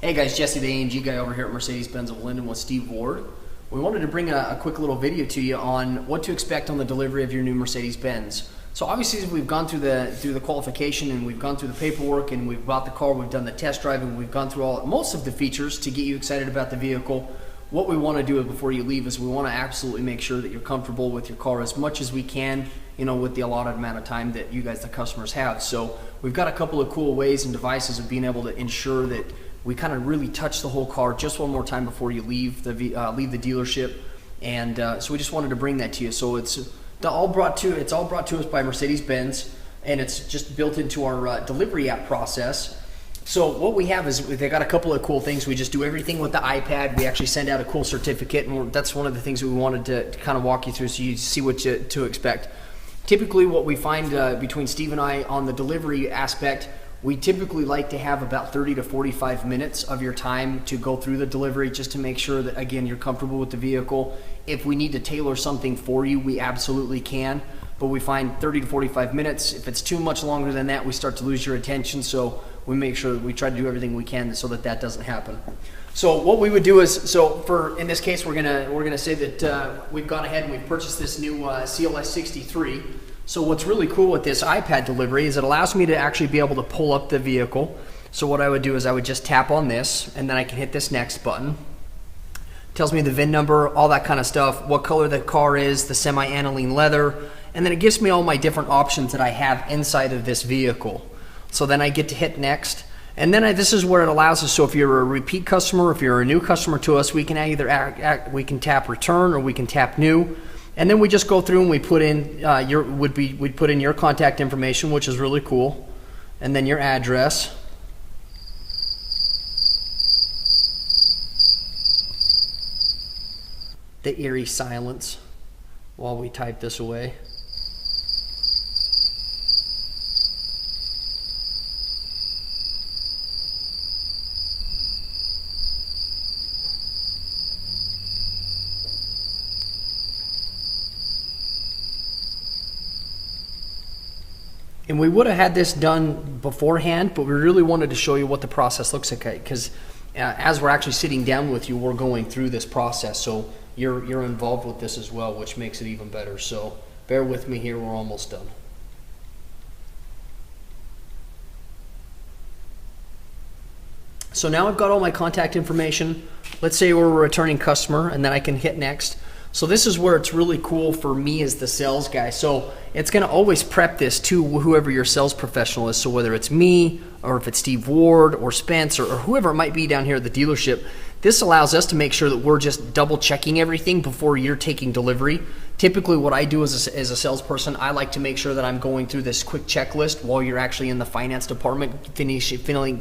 Hey guys, Jesse the AMG guy over here at Mercedes-Benz of Lindon with Steve Ward. We wanted to bring a quick little video to you on what to expect on the delivery of your new Mercedes-Benz. So obviously we've gone through the qualification and we've gone through the paperwork and we've bought the car, we've done the test drive and we've gone through most of the features to get you excited about the vehicle. What we want to do before you leave is we want to absolutely make sure that you're comfortable with your car as much as we can, with the allotted amount of time that you guys, the customers, have. So we've got a couple of cool ways and devices of being able to ensure that we kind of really touch the whole car just one more time before you leave the dealership, and so we just wanted to bring that to you. So it's all brought to us by Mercedes-Benz, and it's just built into our delivery app process. So what we have is they got a couple of cool things. We just do everything with the iPad. We actually send out a cool certificate, and that's one of the things that we wanted to kind of walk you through so you see what to expect. Typically, what we find between Steve and I on the delivery aspect, we typically like to have about 30 to 45 minutes of your time to go through the delivery just to make sure that, again, you're comfortable with the vehicle. If we need to tailor something for you, we absolutely can, but we find 30 to 45 minutes. If it's too much longer than that, we start to lose your attention, so we make sure that we try to do everything we can so that doesn't happen. So what we would do is, in this case, we're gonna say that we've gone ahead and we've purchased this new CLS 63. So what's really cool with this iPad delivery is it allows me to actually be able to pull up the vehicle. So what I would do is I would just tap on this, and then I can hit this next button. It tells me the VIN number, all that kind of stuff, what color the car is, the semi-aniline leather, and then it gives me all my different options that I have inside of this vehicle. So then I get to hit next, and then this is where it allows us. So if you're a repeat customer, if you're a new customer to us, we can either we can tap return or we can tap new. And then we just go through and we put in we'd put in your contact information, which is really cool, and then your address. The eerie silence while we type this away. And we would have had this done beforehand, but we really wanted to show you what the process looks like, because as we're actually sitting down with you, we're going through this process. So you're involved with this as well, which makes it even better. So bear with me here, we're almost done. So now I've got all my contact information. Let's say we're a returning customer, and then I can hit next. So this is where it's really cool for me as the sales guy. So it's going to always prep this to whoever your sales professional is. So whether it's me, or if it's Steve Ward or Spence, or whoever it might be down here at the dealership, this allows us to make sure that we're just double checking everything before you're taking delivery. Typically what I do as a salesperson, I like to make sure that I'm going through this quick checklist while you're actually in the finance department finishing filling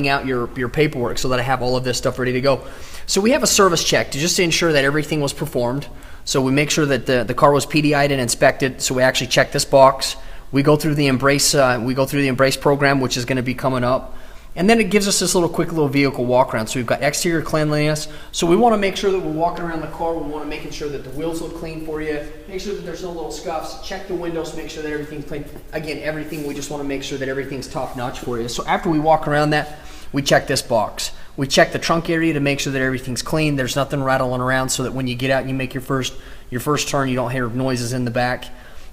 out your paperwork, so that I have all of this stuff ready to go. So we have a service check just to ensure that everything was performed. So we make sure that the car was PDI'd and inspected. So we actually check this box. We go through the Embrace program, which is going to be coming up. And then it gives us this quick little vehicle walk around. So we've got exterior cleanliness. So we want to make sure that we're walking around the car. We want to make sure that the wheels look clean for you. Make sure that there's no little scuffs. Check the windows, make sure that everything's clean. Again, everything, we just want to make sure that everything's top notch for you. So after we walk around that, we check this box. We check the trunk area to make sure that everything's clean. There's nothing rattling around, so that when you get out and you make your first turn, you don't hear noises in the back.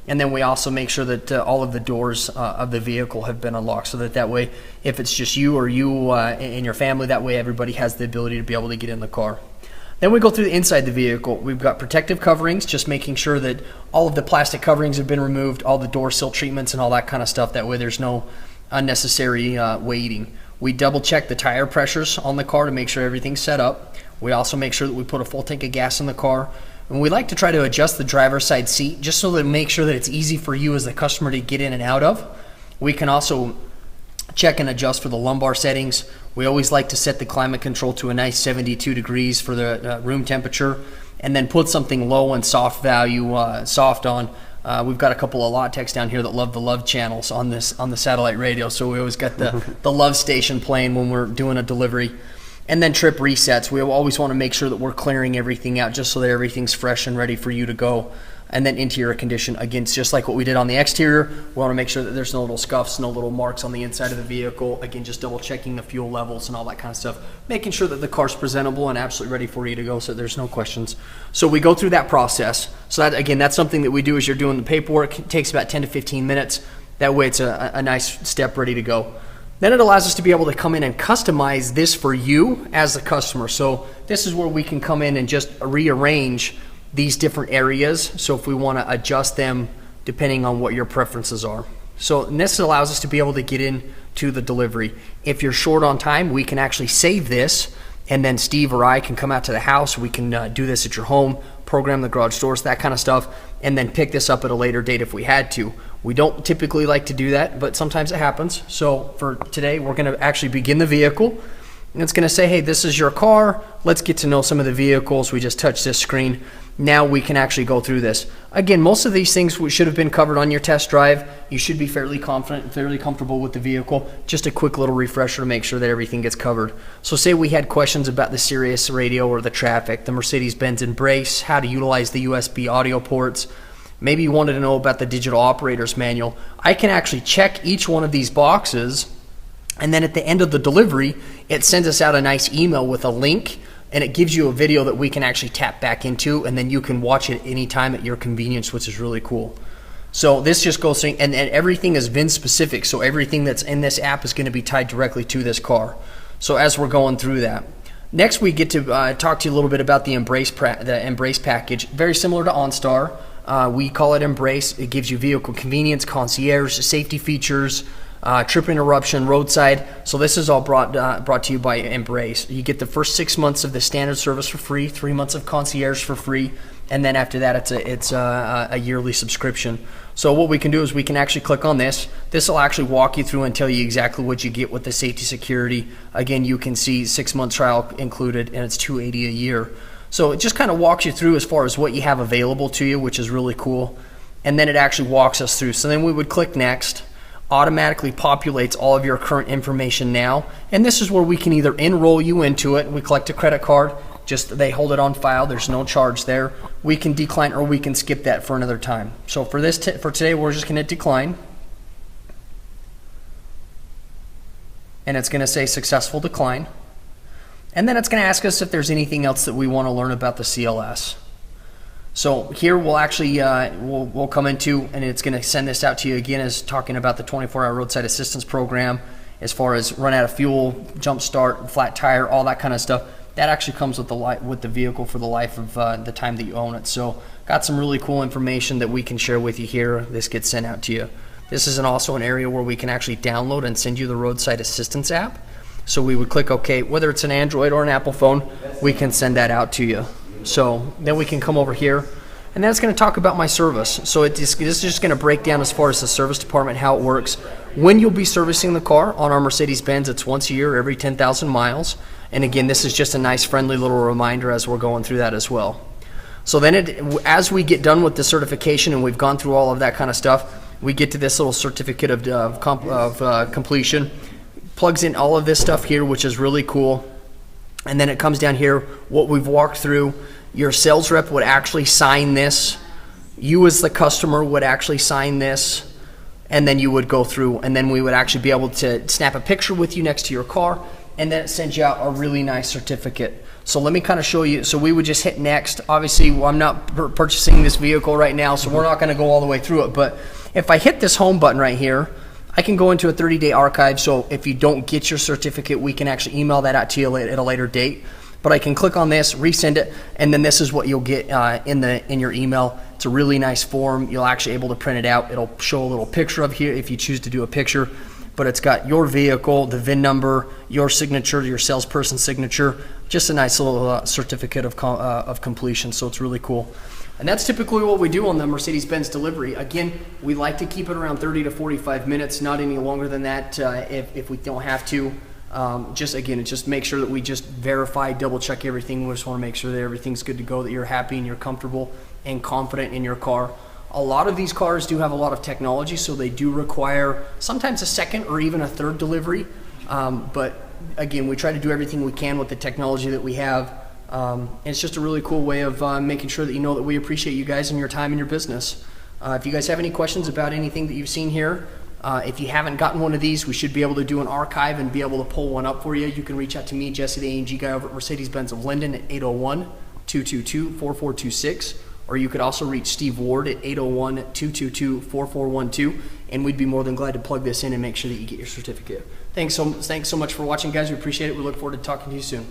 And then we also make sure that all of the doors of the vehicle have been unlocked, so that way, if it's just you or you and your family, that way everybody has the ability to be able to get in the car. Then we go through the inside the vehicle. We've got protective coverings, just making sure that all of the plastic coverings have been removed, all the door sill treatments and all that kind of stuff. That way there's no unnecessary waiting. We double check the tire pressures on the car to make sure everything's set up. We also make sure that we put a full tank of gas in the car. And we like to try to adjust the driver's side seat just so that make sure that it's easy for you as the customer to get in and out of. We can also check and adjust for the lumbar settings. We always like to set the climate control to a nice 72 degrees for the room temperature, and then put something low and soft value, soft on. We've got a couple of lot techs down here that love the love channels on the satellite radio, so we always got the love station playing when we're doing a delivery. And then trip resets. We always want to make sure that we're clearing everything out just so that everything's fresh and ready for you to go. and then interior condition. Again, it's just like what we did on the exterior. We want to make sure that there's no little scuffs, no little marks on the inside of the vehicle. Again, just double checking the fuel levels and all that kind of stuff, making sure that the car's presentable and absolutely ready for you to go, so there's no questions. So we go through that process. So that, again, that's something that we do as you're doing the paperwork. It takes about 10 to 15 minutes. That way it's a nice step ready to go. Then it allows us to be able to come in and customize this for you as the customer. So this is where we can come in and just rearrange these different areas. So if we want to adjust them depending on what your preferences are. So this allows us to be able to get into the delivery. If you're short on time, we can actually save this, and then Steve or I can come out to the house. We can do this at your home, program the garage doors, that kind of stuff, and then pick this up at a later date if we had to. We don't typically like to do that, but sometimes it happens. So for today, we're going to actually begin the vehicle. And it's going to say, hey, this is your car. Let's get to know some of the vehicles. We just touched this screen. Now we can actually go through this. Again, most of these things should have been covered on your test drive. You should be fairly confident and fairly comfortable with the vehicle. Just a quick little refresher to make sure that everything gets covered. So say we had questions about the Sirius radio or the traffic, the Mercedes-Benz Embrace, how to utilize the USB audio ports. Maybe you wanted to know about the digital operator's manual. I can actually check each one of these boxes, and then at the end of the delivery, it sends us out a nice email with a link, and it gives you a video that we can actually tap back into, and then you can watch it anytime at your convenience, which is really cool. So this just goes, and everything is VIN specific, so everything that's in this app is going to be tied directly to this car. So as we're going through that. Next, we get to talk to you a little bit about the Embrace package. Very similar to OnStar. We call it Embrace. It gives you vehicle convenience, concierge, safety features, trip interruption, roadside. So this is all brought to you by Embrace. You get the first 6 months of the standard service for free, 3 months of concierge for free, and then after that it's a yearly subscription. So what we can do is we can actually click on this. This will actually walk you through and tell you exactly what you get with the safety security. Again, you can see 6-month trial included, and it's $280 a year. So it just kind of walks you through as far as what you have available to you, which is really cool. And then it actually walks us through. So then we would click next. Automatically populates all of your current information now. And this is where we can either enroll you into it. We collect a credit card. Just they hold it on file. There's no charge there. We can decline, or we can skip that for another time. So for this for today, we're just going to decline. And it's going to say successful decline. And then it's going to ask us if there's anything else that we want to learn about the CLS. So here we'll actually we'll come into, and it's going to send this out to you again as talking about the 24-hour roadside assistance program, as far as run out of fuel, jump start, flat tire, all that kind of stuff. That actually comes with the vehicle for the life of the time that you own it. So got some really cool information that we can share with you here. This gets sent out to you. This is also an area where we can actually download and send you the Roadside Assistance App. So we would click OK. Whether it's an Android or an Apple phone, we can send that out to you. So then we can come over here, and then it's going to talk about my service. So this is just going to break down as far as the service department, how it works. When you'll be servicing the car on our Mercedes-Benz, it's once a year, every 10,000 miles. And again, this is just a nice friendly little reminder as we're going through that as well. So then as we get done with the certification and we've gone through all of that kind of stuff, we get to this little certificate of completion. Plugs in all of this stuff here, which is really cool. And then it comes down here, what we've walked through. Your sales rep would actually sign this. You as the customer would actually sign this. And then you would go through, and then we would actually be able to snap a picture with you next to your car, and then it sends you out a really nice certificate. So let me kind of show you. So we would just hit next. Obviously, I'm not purchasing this vehicle right now, so we're not going to go all the way through it. But if I hit this home button right here, I can go into a 30-day archive. So if you don't get your certificate, we can actually email that out to you at a later date. But I can click on this, resend it, and then this is what you'll get in your email. It's a really nice form. You'll actually able to print it out. It'll show a little picture of here if you choose to do a picture. But it's got your vehicle, the VIN number, your signature, your salesperson's signature. Just a nice little certificate of completion. So it's really cool. And that's typically what we do on the Mercedes-Benz delivery. Again, we like to keep it around 30 to 45 minutes, not any longer than that if we don't have to. Just make sure that we just verify, double check everything. We just want to make sure that everything's good to go, that you're happy and you're comfortable and confident in your car. A lot of these cars do have a lot of technology, so they do require sometimes a second or even a third delivery. But again, we try to do everything we can with the technology that we have. And it's just a really cool way of making sure that you know that we appreciate you guys and your time and your business. If you guys have any questions about anything that you've seen here, if you haven't gotten one of these, we should be able to do an archive and be able to pull one up for you. You can reach out to me, Jesse, the A&G guy over at Mercedes-Benz of Lindon at 801-222-4426. Or you could also reach Steve Ward at 801-222-4412, and we'd be more than glad to plug this in and make sure that you get your certificate. Thanks so much for watching, guys. We appreciate it. We look forward to talking to you soon.